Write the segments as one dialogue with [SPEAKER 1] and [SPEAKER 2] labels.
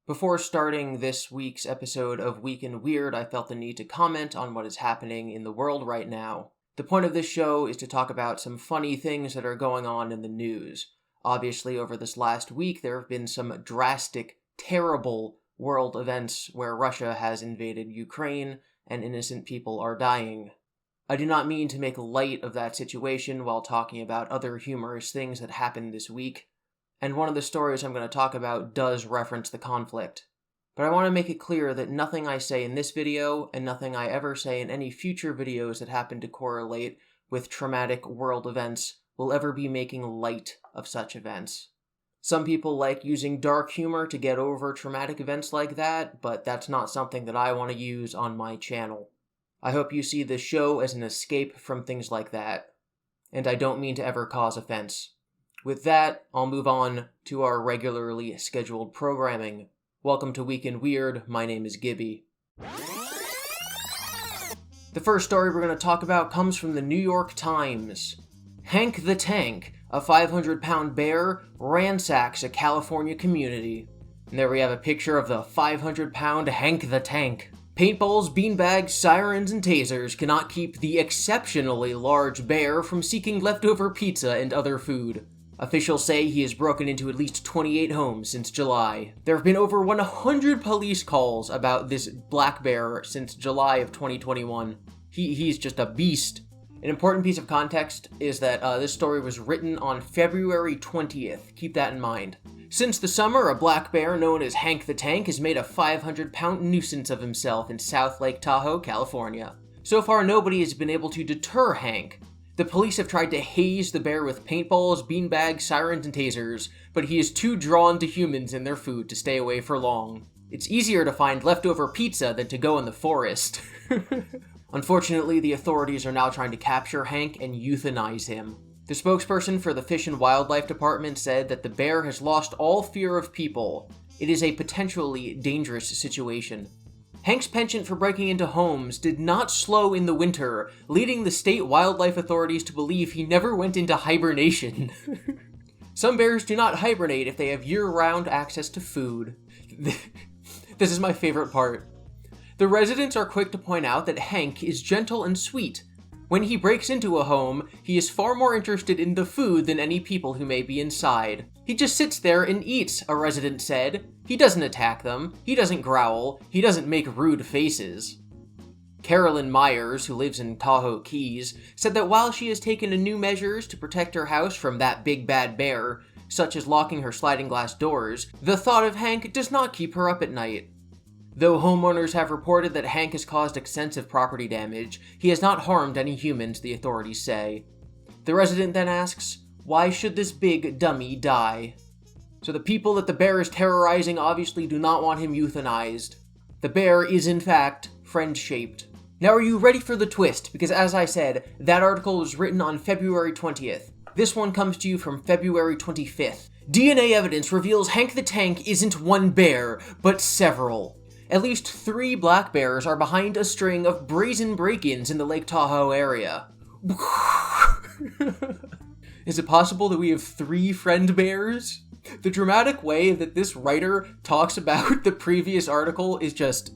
[SPEAKER 1] Before starting this week's episode of Wεεd, I felt the need to comment on what is happening in the world right now. The point of this show is to talk about some funny things that are going on in the news. Obviously, over this last week, there have been some drastic, terrible world events where Russia has invaded Ukraine and innocent people are dying. I do not mean to make light of that situation while talking about other humorous things that happened this week. And one of the stories I'm going to talk about does reference the conflict. But I want to make it clear that nothing I say in this video, and nothing I ever say in any future videos that happen to correlate with traumatic world events, will ever be making light of such events. Some people like using dark humor to get over traumatic events like that, but that's not something that I want to use on my channel. I hope you see this show as an escape from things like that. And I don't mean to ever cause offense. With that, I'll move on to our regularly scheduled programming. Welcome to Wεεd, my name is GiBi. The first story we're going to talk about comes from the New York Times. Hank the Tank, a 500-pound bear, ransacks a California community. And there we have a picture of the 500-pound Hank the Tank. Paintballs, beanbags, sirens, and tasers cannot keep the exceptionally large bear from seeking leftover pizza and other food. Officials say he has broken into at least 28 homes since July. There have been over 100 police calls about this black bear since July of 2021. He's just a beast. An important piece of context is that this story was written on February 20th. Keep that in mind. Since the summer, a black bear known as Hank the Tank has made a 500-pound nuisance of himself in South Lake Tahoe, California. So far, nobody has been able to deter Hank. The police have tried to haze the bear with paintballs, beanbags, sirens, and tasers, but he is too drawn to humans and their food to stay away for long. It's easier to find leftover pizza than to go in the forest. Unfortunately, the authorities are now trying to capture Hank and euthanize him. The spokesperson for the Fish and Wildlife Department said that the bear has lost all fear of people. It is a potentially dangerous situation. Hank's penchant for breaking into homes did not slow in the winter, leading the state wildlife authorities to believe he never went into hibernation. Some bears do not hibernate if they have year-round access to food. This is my favorite part. The residents are quick to point out that Hank is gentle and sweet. When he breaks into a home, he is far more interested in the food than any people who may be inside. He just sits there and eats, a resident said. He doesn't attack them, he doesn't growl, he doesn't make rude faces. Carolyn Myers, who lives in Tahoe Keys, said that while she has taken new measures to protect her house from that big bad bear, such as locking her sliding glass doors, the thought of Hank does not keep her up at night. Though homeowners have reported that Hank has caused extensive property damage, he has not harmed any humans, the authorities say. The resident then asks, why should this big dummy die? So the people that the bear is terrorizing obviously do not want him euthanized. The bear is in fact friend-shaped. Now are you ready for the twist? Because as I said, that article was written on February 20th. This one comes to you from February 25th. DNA evidence reveals Hank the Tank isn't one bear, but several. At least 3 black bears are behind a string of brazen break-ins in the Lake Tahoe area. Is it possible that we have 3 friend bears? The dramatic way that this writer talks about the previous article is just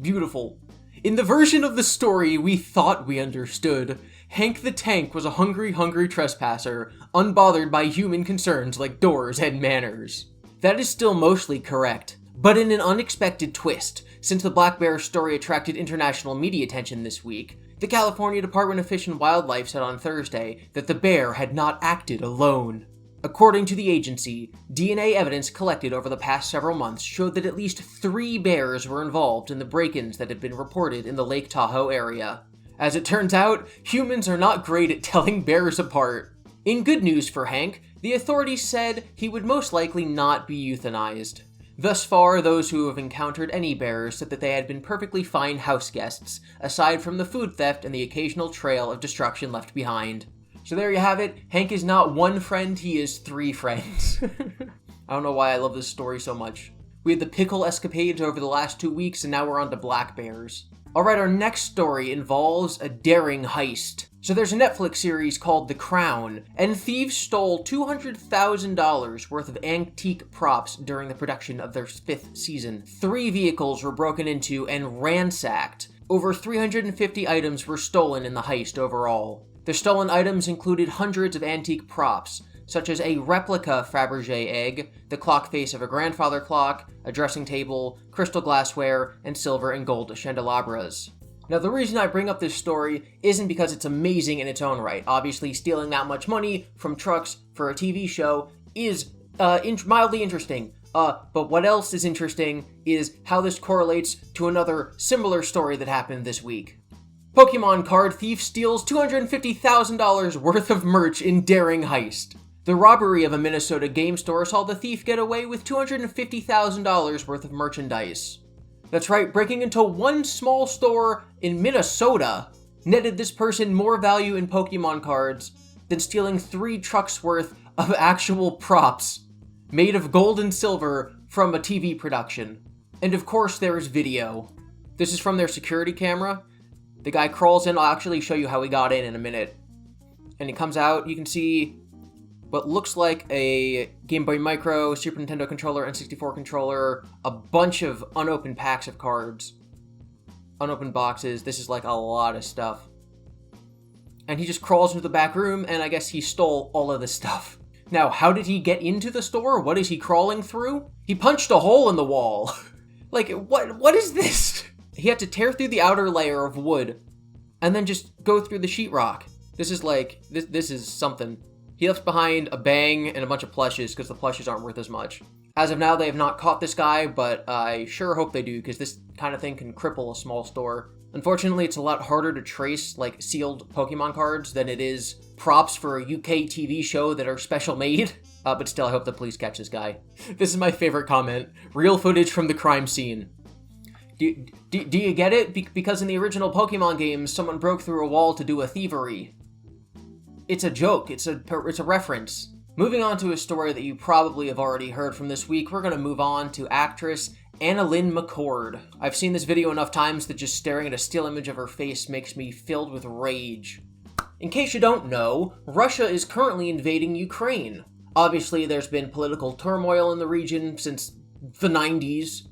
[SPEAKER 1] beautiful. In the version of the story we thought we understood, Hank the Tank was a hungry trespasser, unbothered by human concerns like doors and manners. That is still mostly correct. But in an unexpected twist, since the black bear story attracted international media attention this week, the California Department of Fish and Wildlife said on Thursday that the bear had not acted alone. According to the agency, DNA evidence collected over the past several months showed that at least 3 bears were involved in the break-ins that had been reported in the Lake Tahoe area. As it turns out, humans are not great at telling bears apart. In good news for Hank, the authorities said he would most likely not be euthanized. Thus far, those who have encountered any bears said that they had been perfectly fine house guests, aside from the food theft and the occasional trail of destruction left behind. So there you have it. Hank is not one friend, he is 3 friends. I don't know why I love this story so much. We had the pickle escapades over the last 2 weeks, and now we're on to black bears. Alright, our next story involves a daring heist. So there's a Netflix series called The Crown, and thieves stole $200,000 worth of antique props during the production of their 5th season. 3 vehicles were broken into and ransacked. Over 350 items were stolen in the heist overall. The stolen items included hundreds of antique props, such as a replica Fabergé egg, the clock face of a grandfather clock, a dressing table, crystal glassware, and silver and gold candelabras. Now, the reason I bring up this story isn't because it's amazing in its own right. Obviously, stealing that much money from trucks for a TV show is mildly interesting. But what else is interesting is how this correlates to another similar story that happened this week. Pokemon card thief steals $250,000 worth of merch in daring heist. The robbery of a Minnesota game store saw the thief get away with $250,000 worth of merchandise. That's right, breaking into one small store in Minnesota netted this person more value in Pokemon cards than stealing 3 trucks worth of actual props made of gold and silver from a TV production. And of course there is video. This is from their security camera. The guy crawls in. I'll actually show you how he got in a minute. And he comes out. You can see what looks like a Game Boy Micro, Super Nintendo controller, N64 controller, a bunch of unopened packs of cards, unopened boxes. This is like a lot of stuff. And he just crawls into the back room, and I guess he stole all of this stuff. Now, how did he get into the store? What is he crawling through? He punched a hole in the wall. Like, what is this? He had to tear through the outer layer of wood and then just go through the sheetrock. This is like, this is something. He left behind a bang and a bunch of plushes because the plushes aren't worth as much. As of now, they have not caught this guy, but I sure hope they do because this kind of thing can cripple a small store. Unfortunately, it's a lot harder to trace like sealed Pokemon cards than it is props for a UK TV show that are special made. But still, I hope the police catch this guy. This is my favorite comment. Real footage from the crime scene. Do you get it? Because in the original Pokemon games, someone broke through a wall to do a thievery. It's a joke. It's a reference. Moving on to a story that you probably have already heard from this week, we're going to move on to actress Anna Lynn McCord. I've seen this video enough times that just staring at a still image of her face makes me filled with rage. In case you don't know, Russia is currently invading Ukraine. Obviously, there's been political turmoil in the region since the 90s,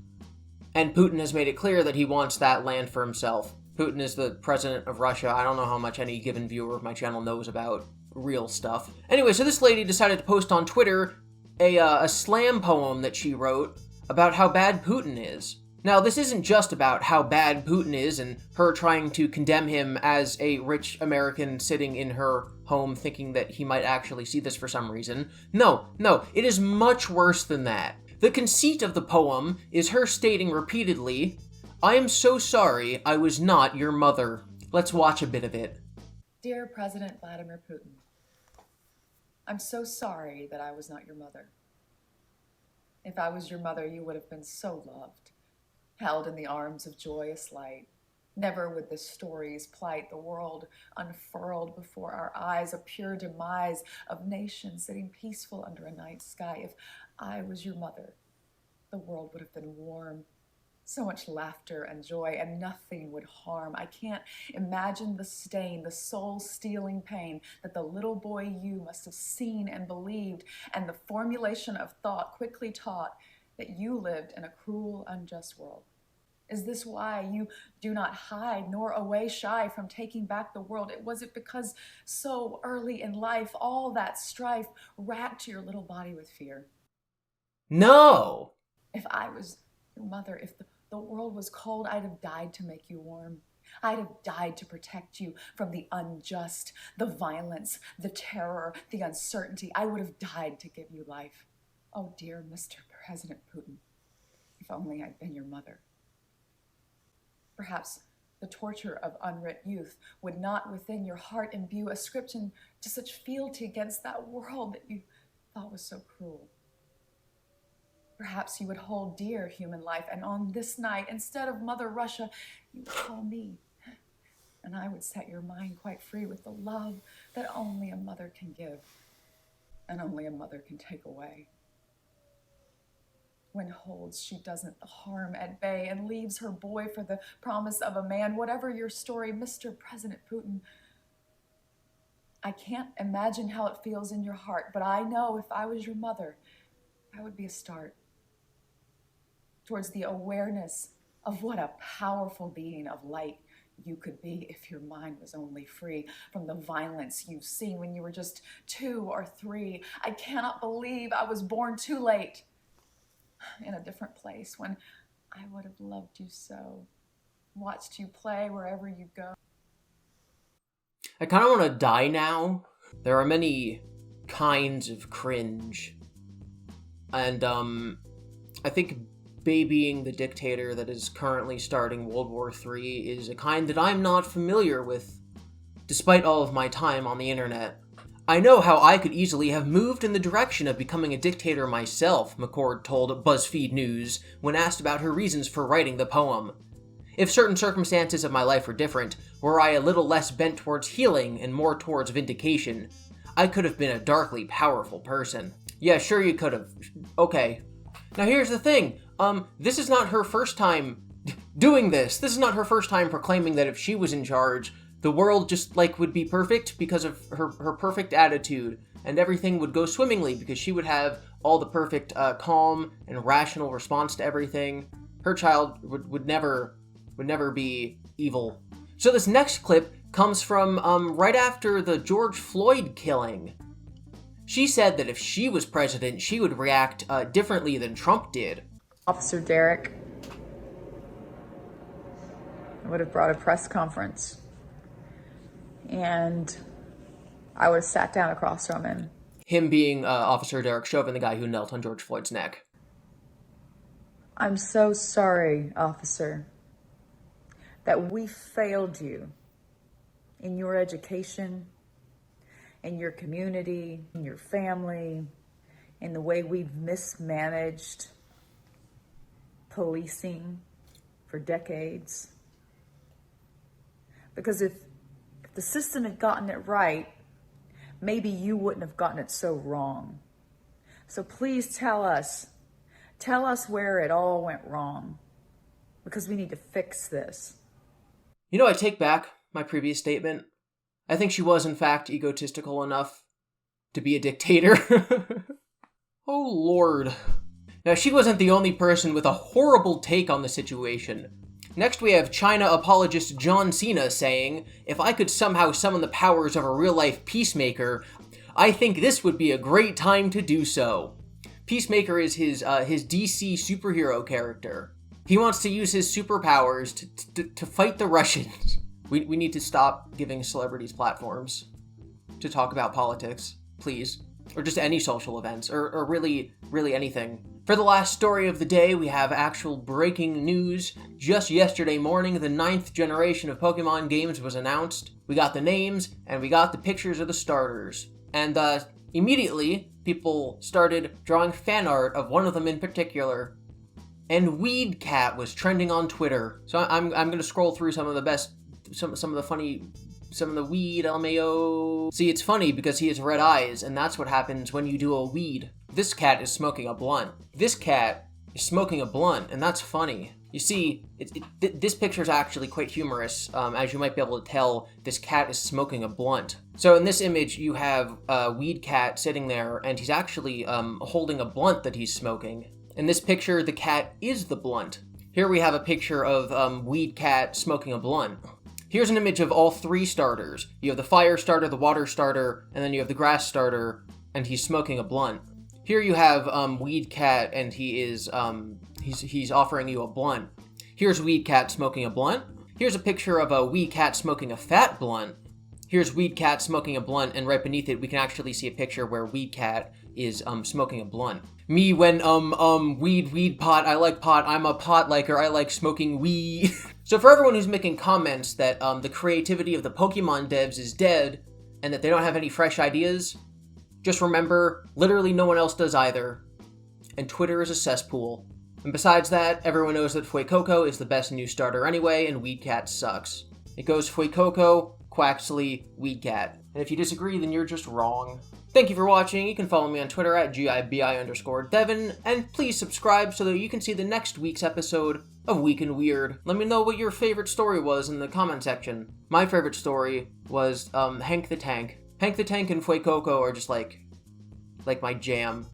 [SPEAKER 1] and Putin has made it clear that he wants that land for himself. Putin is the president of Russia. I don't know how much any given viewer of my channel knows about real stuff. Anyway, so this lady decided to post on Twitter a slam poem that she wrote about how bad Putin is. Now, this isn't just about how bad Putin is and her trying to condemn him as a rich American sitting in her home thinking that he might actually see this for some reason. No, it is much worse than that. The conceit of the poem is her stating repeatedly, "I am so sorry I was not your mother." Let's watch a bit of it.
[SPEAKER 2] Dear President Vladimir Putin, I'm so sorry that I was not your mother. If I was your mother, you would have been so loved, held in the arms of joyous light. Never would the stories plight the world unfurled before our eyes, a pure demise of nations sitting peaceful under a night sky. If I was your mother, the world would have been warm. So much laughter and joy, and nothing would harm. I can't imagine the stain, the soul-stealing pain that the little boy you must have seen and believed, and the formulation of thought quickly taught that you lived in a cruel, unjust world. Is this why you do not hide nor away shy from taking back the world? Was it because so early in life, all that strife racked your little body with fear?
[SPEAKER 1] No!
[SPEAKER 2] If I was your mother, if the world was cold, I'd have died to make you warm. I'd have died to protect you from the unjust, the violence, the terror, the uncertainty. I would have died to give you life. Oh, dear Mr. President Putin, if only I'd been your mother. Perhaps the torture of unwrit youth would not within your heart imbue ascription to such fealty against that world that you thought was so cruel. Perhaps you would hold dear human life, and on this night, instead of Mother Russia, you would call me, and I would set your mind quite free with the love that only a mother can give, and only a mother can take away. when holds she doesn't harm at bay and leaves her boy for the promise of a man. Whatever your story, Mr. President Putin, I can't imagine how it feels in your heart, but I know if I was your mother, that would be a start towards the awareness of what a powerful being of light you could be if your mind was only free from the violence you've seen when you were just 2 or 3. I cannot believe I was born too late in a different place when I would have loved you so, watched you play wherever you go.
[SPEAKER 1] I kind of want to die now. There are many kinds of cringe. And, I think babying the dictator that is currently starting World War III is a kind that I'm not familiar with, despite all of my time on the internet. I know how I could easily have moved in the direction of becoming a dictator myself, McCord told BuzzFeed News when asked about her reasons for writing the poem. If certain circumstances of my life were different, were I a little less bent towards healing and more towards vindication, I could have been a darkly powerful person. Yeah, sure you could have. Okay. Now here's the thing. This is not her first time doing this. This is not her first time proclaiming that if she was in charge, the world just, would be perfect because of her perfect attitude, and everything would go swimmingly because she would have all the perfect, calm and rational response to everything. Her child would never be evil. So this next clip comes from, right after the George Floyd killing. She said that if she was president, she would react, differently than Trump did.
[SPEAKER 2] Officer Derek, I would have brought a press conference and I would have sat down across from him.
[SPEAKER 1] Him being Officer Derek Chauvin, the guy who knelt on George Floyd's neck.
[SPEAKER 2] I'm so sorry, officer, that we failed you in your education, in your community, in your family, in the way we've mismanaged policing for decades. Because if the system had gotten it right, maybe you wouldn't have gotten it so wrong. So please tell us where it all went wrong, because we need to fix this.
[SPEAKER 1] You know, I take back my previous statement. I think she was, in fact, egotistical enough to be a dictator. Oh, Lord. Now, she wasn't the only person with a horrible take on the situation. Next, we have China apologist John Cena saying, "If I could somehow summon the powers of a real-life peacemaker, I think this would be a great time to do so." Peacemaker is his DC superhero character. He wants to use his superpowers to fight the Russians. We need to stop giving celebrities platforms to talk about politics, please. Or just any social events, or really anything. For the last story of the day, we have actual breaking news. Just yesterday morning, the 9th generation of Pokemon games was announced. We got the names, and we got the pictures of the starters. And immediately, people started drawing fan art of one of them in particular. And Wεεd was trending on Twitter. So I'm going to scroll through some of the best, some of the funny, some of the Wεεd LMAO. See, it's funny because he has red eyes, and that's what happens when you do a Wεεd. This cat is smoking a blunt. This cat is smoking a blunt, and that's funny. You see, this picture is actually quite humorous. As you might be able to tell, this cat is smoking a blunt. So in this image, you have Wεεd sitting there, and he's actually holding a blunt that he's smoking. In this picture, the cat is the blunt. Here we have a picture of Wεεd smoking a blunt. Here's an image of all 3 starters. You have the fire starter, the water starter, and then you have the grass starter, and he's smoking a blunt. Here you have Wεed, and he is he's offering you a blunt. Here's Wεed smoking a blunt. Here's a picture of a Wεed smoking a fat blunt. Here's Wεed smoking a blunt, and right beneath it we can actually see a picture where Wεed is smoking a blunt. Me when weed pot, I like pot, I'm a pot liker, I like smoking weed. So for everyone who's making comments that the creativity of the Pokemon devs is dead and that they don't have any fresh ideas, just remember, literally no one else does either. And Twitter is a cesspool. And besides that, everyone knows that Fuecoco is the best new starter anyway, and Wεed sucks. It goes Fuecoco, Quaxley, Wεed. And if you disagree, then you're just wrong. Thank you for watching. You can follow me on Twitter at GIBI_Devin, and please subscribe so that you can see the next week's episode of Week in Weird. Let me know what your favorite story was in the comment section. My favorite story was Hank the Tank. Hank the Tank and Fuecoco are just like my jam.